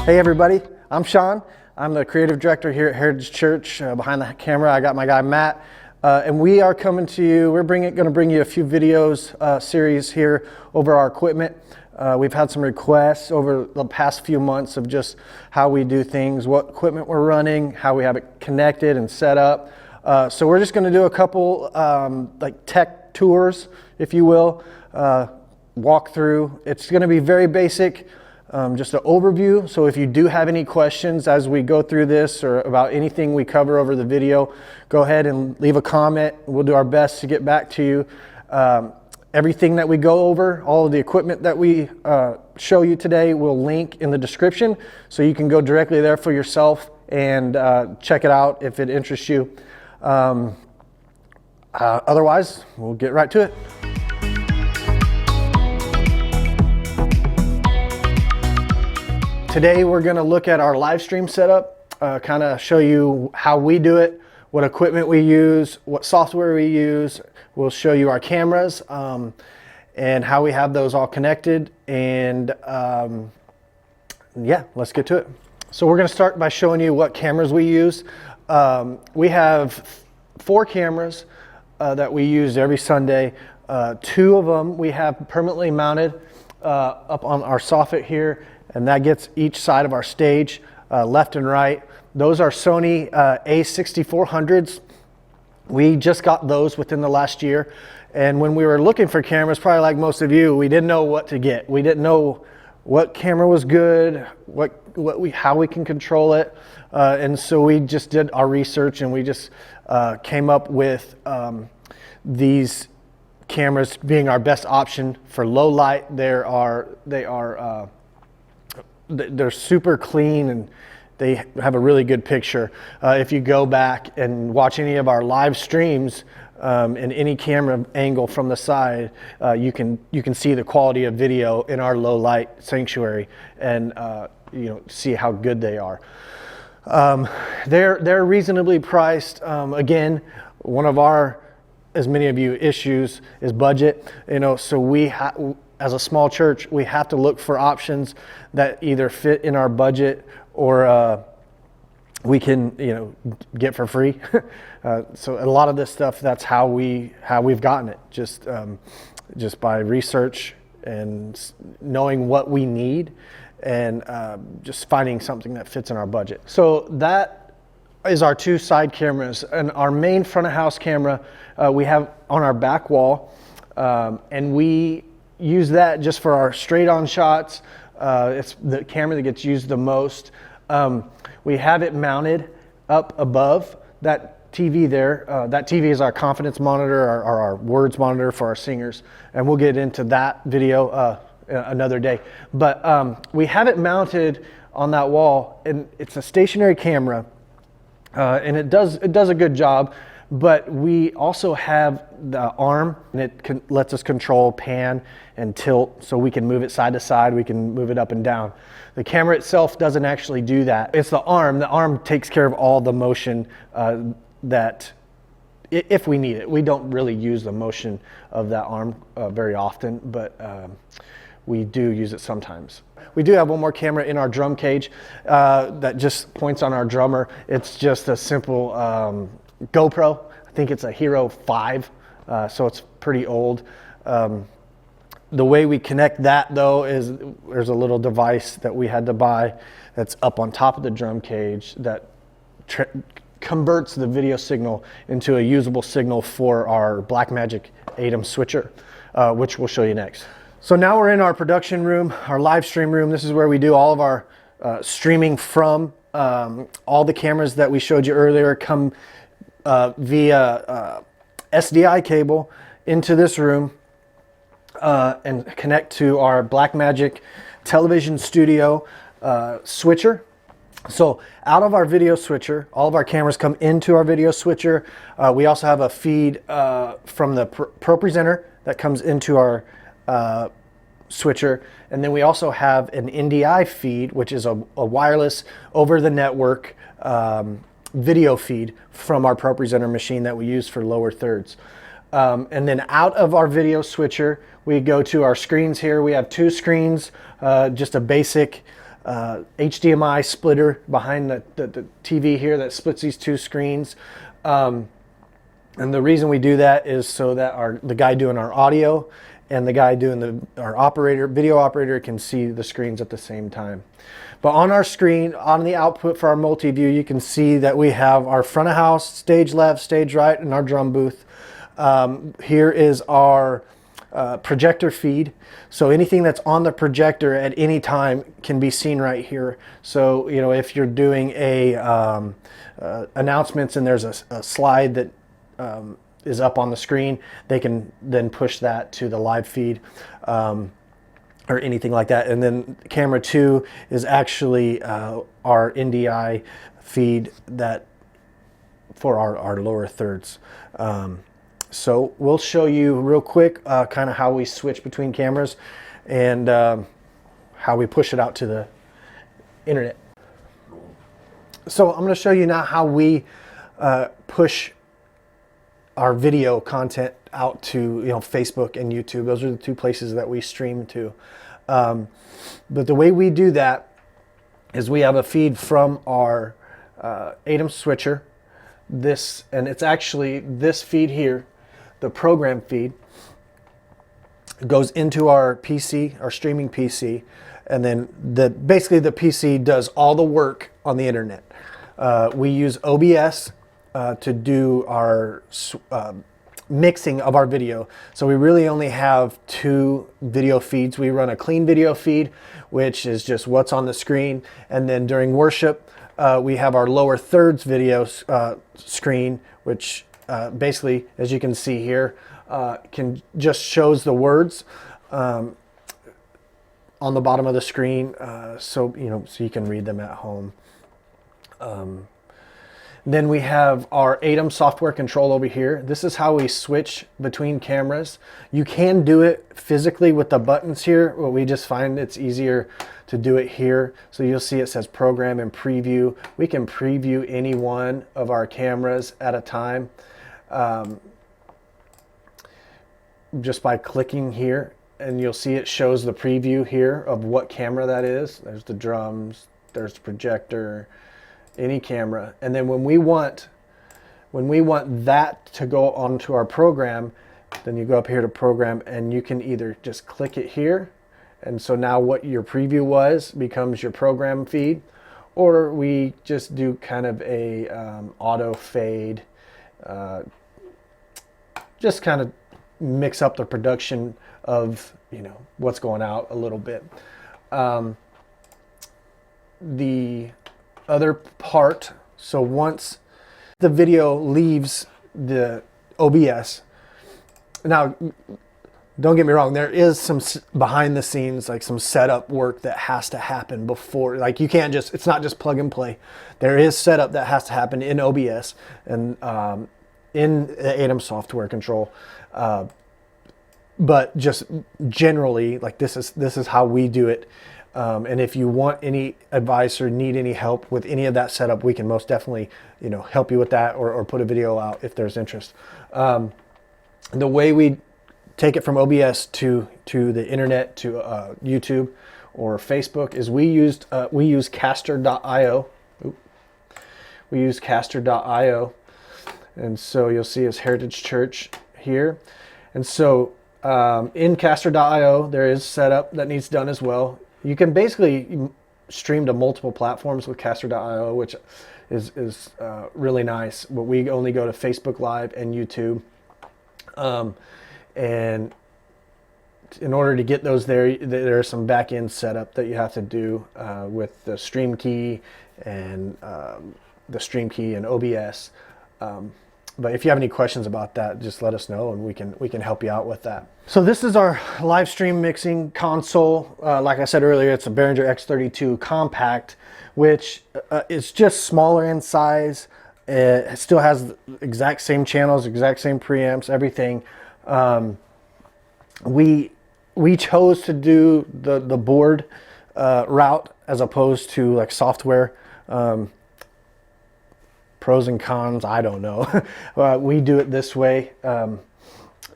Hey everybody, I'm Sean. I'm the creative director here at Heritage Church. Behind the camera, I got my guy Matt. And we are coming to you, we're going to bring you a few videos series here over our equipment. We've had some requests over the past few months of just how we do things, what equipment we're running, how we have it connected and set up. So we're just going to do a couple like tech tours, if you will, walk through. It's going to be very basic. Just an overview. So if you do have any questions as we go through this or about anything we cover over the video, go ahead and leave a comment. We'll do our best to get back to you. Everything that we go over, all of the equipment that we show you today, we'll link in the description so you can go directly there for yourself and check it out if it interests you. Otherwise, we'll get right to it. Today we're going to look at our live stream setup, kind of show you how we do it, what equipment we use, what software we use. We'll show you our cameras and how we have those all connected. And yeah, let's get to it. So we're going to start by showing you what cameras we use. We have 4 cameras that we use every Sunday. 2 of them we have permanently mounted up on our soffit here, and that gets each side of our stage, left and right. Those are Sony A6400s. We just got those within the last year. And when we were looking for cameras, probably like most of you, we didn't know what to get. We didn't know what camera was good, how we can control it. And so we just did our research and we just came up with these cameras being our best option for low light. They're super clean and they have a really good picture. If you go back and watch any of our live streams in any camera angle from the side, you can see the quality of video in our low light sanctuary and see how good they are. They're reasonably priced. Again, one of our, as many of you, issues is budget. So we as a small church, we have to look for options that either fit in our budget or we can, get for free. So a lot of this stuff, that's how we've gotten it, just by research and knowing what we need and just finding something that fits in our budget. So that is our 2 side cameras, and our main front of house camera we have on our back wall, and we use that just for our straight on shots. It's the camera that gets used the most. We have it mounted up above that TV there. That TV is our confidence monitor, our words monitor for our singers, and we'll get into that video another day. But we have it mounted on that wall, and it's a stationary camera, and it does a good job. But we also have the arm, and it lets us control pan and tilt, so we can move it side to side, we can move it up and down. The camera itself doesn't actually do that. It's the arm. The arm takes care of all the motion that, if we need it. We don't really use the motion of that arm very often, but we do use it sometimes. We do have one more camera in our drum cage that just points on our drummer. It's just a simple GoPro. I think it's a Hero 5, so it's pretty old. The way we connect that, though, is there's a little device that we had to buy that's up on top of the drum cage that converts the video signal into a usable signal for our Blackmagic ATEM switcher, which we'll show you next. So now we're in our production room, our live stream room. This is where we do all of our streaming from. All the cameras that we showed you earlier come via SDI cable into this room and connect to our Blackmagic television studio switcher. So out of our video switcher, all of our cameras come into our video switcher. We also have a feed from the ProPresenter that comes into our switcher, and then we also have an NDI feed, which is a wireless over the network video feed from our ProPresenter machine that we use for lower thirds. And then out of our video switcher, we go to our screens here. We have 2 screens, just a basic HDMI splitter behind the TV here that splits these two screens. And the reason we do that is so that the guy doing our audio and the guy doing our video operator can see the screens at the same time. But on our screen, on the output for our multi-view, you can see that we have our front of house, stage left, stage right, and our drum booth. Here is our projector feed. So anything that's on the projector at any time can be seen right here. So, you know, if you're doing announcements and there's a slide that is up on the screen, they can then push that to the live feed or anything like that. And then camera 2 is actually our NDI feed that for our lower thirds. So we'll show you real quick kind of how we switch between cameras and how we push it out to the internet. So I'm going to show you now how we push our video content out to, you know, Facebook and YouTube. Those are the two places that we stream to. But the way we do that is we have a feed from our ATEM switcher. And it's actually this feed here, the program feed, goes into our PC, our streaming PC, and then basically the PC does all the work on the internet. We use OBS to do our mixing of our video. So we really only have 2 video feeds. We run a clean video feed, which is just what's on the screen, and then during worship, we have our lower thirds video screen, which basically, as you can see here, just shows the words on the bottom of the screen, so you can read them at home. Then we have our ATEM software control over here. This is how we switch between cameras. You can do it physically with the buttons here, but we just find it's easier to do it here. So you'll see it says program and preview. We can preview any one of our cameras at a time just by clicking here, and you'll see it shows the preview here of what camera that is. There's the drums, there's the projector, any camera. And then when we want that to go onto our program, then you go up here to program, and you can either just click it here, and so now what your preview was becomes your program feed, or we just do kind of a auto fade, just kind of mix up the production of what's going out a little bit. The other part, so once the video leaves the OBS, now don't get me wrong, there is some behind the scenes, like some setup work that has to happen before, like you can't just, it's not just plug and play. There is setup that has to happen in OBS and in ATEM software control. But just generally, like this is how we do it. And if you want any advice or need any help with any of that setup, we can most definitely, help you with that or put a video out if there's interest. The way we take it from OBS to the internet, to YouTube or Facebook is we use Caster.io. We use Caster.io. And so you'll see it's Heritage Church here. And so in Caster.io, there is setup that needs done as well. You can basically stream to multiple platforms with Caster.io, which is really nice. But we only go to Facebook Live and YouTube. And in order to get those there's some back-end setup that you have to do with the Stream Key and OBS. But if you have any questions about that, just let us know and we can help you out with that. So this is our live stream mixing console. Like I said earlier, it's a Behringer X32 Compact, which is just smaller in size. It still has the exact same channels, exact same preamps, everything. We chose to do the board route as opposed to like software. Pros and cons, I don't know. We do it this way,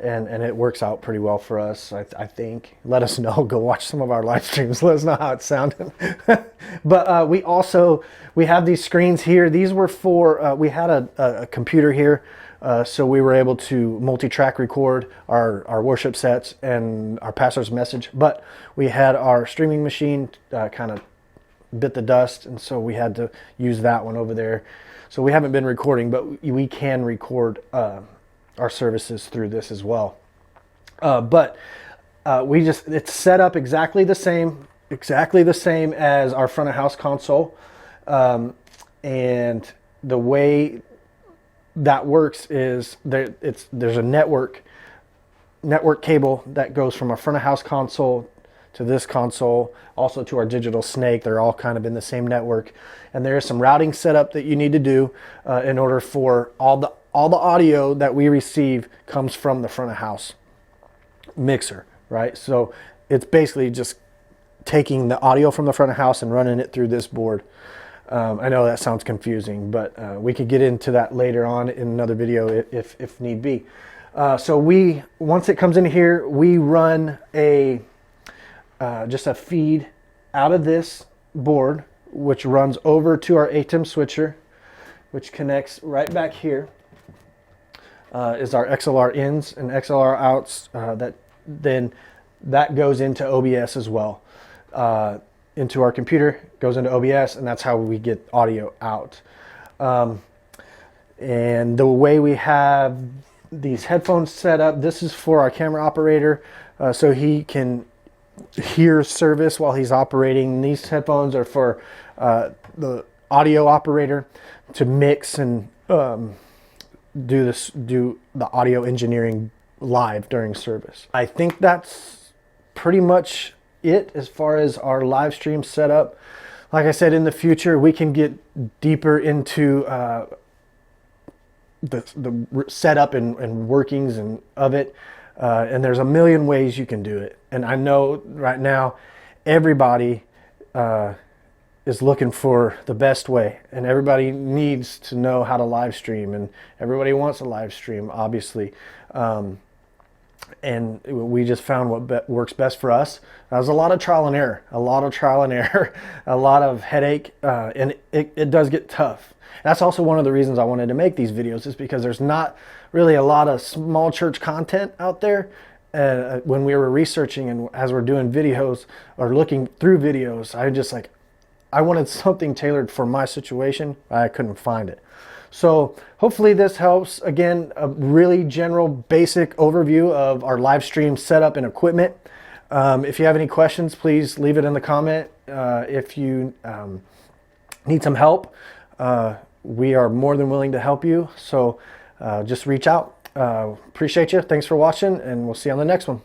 and it works out pretty well for us, I think. Let us know. Go watch some of our live streams. Let us know how it sounded. But we have these screens here. These were for, we had a computer here, so we were able to multi-track record our worship sets and our pastor's message. But we had our streaming machine kind of bit the dust, and so we had to use that one over there. So we haven't been recording, but we can record our services through this as well. It's set up exactly the same as our front of house console. And the way that works is there's a network cable that goes from our front of house console to this console, also to our digital snake. They're all kind of in the same network. And there is some routing setup that you need to do in order for all the audio that we receive comes from the front of house mixer, right? So it's basically just taking the audio from the front of house and running it through this board. I know that sounds confusing, but we could get into that later on in another video if need be. So once it comes in here, we run just a feed out of this board, which runs over to our ATEM switcher, which connects right back here. Is our XLR ins and XLR outs. That goes into OBS as well. Into our computer, goes into OBS, and that's how we get audio out. And the way we have these headphones set up, this is for our camera operator, so he can hear service while he's operating. These headphones are for the audio operator to mix and do the audio engineering live during service. I think that's pretty much it as far as our live stream setup. Like I said, in the future we can get deeper into the setup and workings of it, and there's a million ways you can do it. And I know right now everybody is looking for the best way, and everybody needs to know how to live stream, and everybody wants a live stream, obviously. And we just found what works best for us. That was a lot of trial and error, a lot of headache, and it does get tough. That's also one of the reasons I wanted to make these videos, is because there's not really a lot of small church content out there. When we were researching and as we're doing videos or looking through videos, I wanted something tailored for my situation. I couldn't find it. So hopefully this helps. Again, a really general basic overview of our live stream setup and equipment. If you have any questions, please leave it in the comment. If you need some help, we are more than willing to help you. So just reach out. Appreciate you. Thanks for watching, and we'll see you on the next one.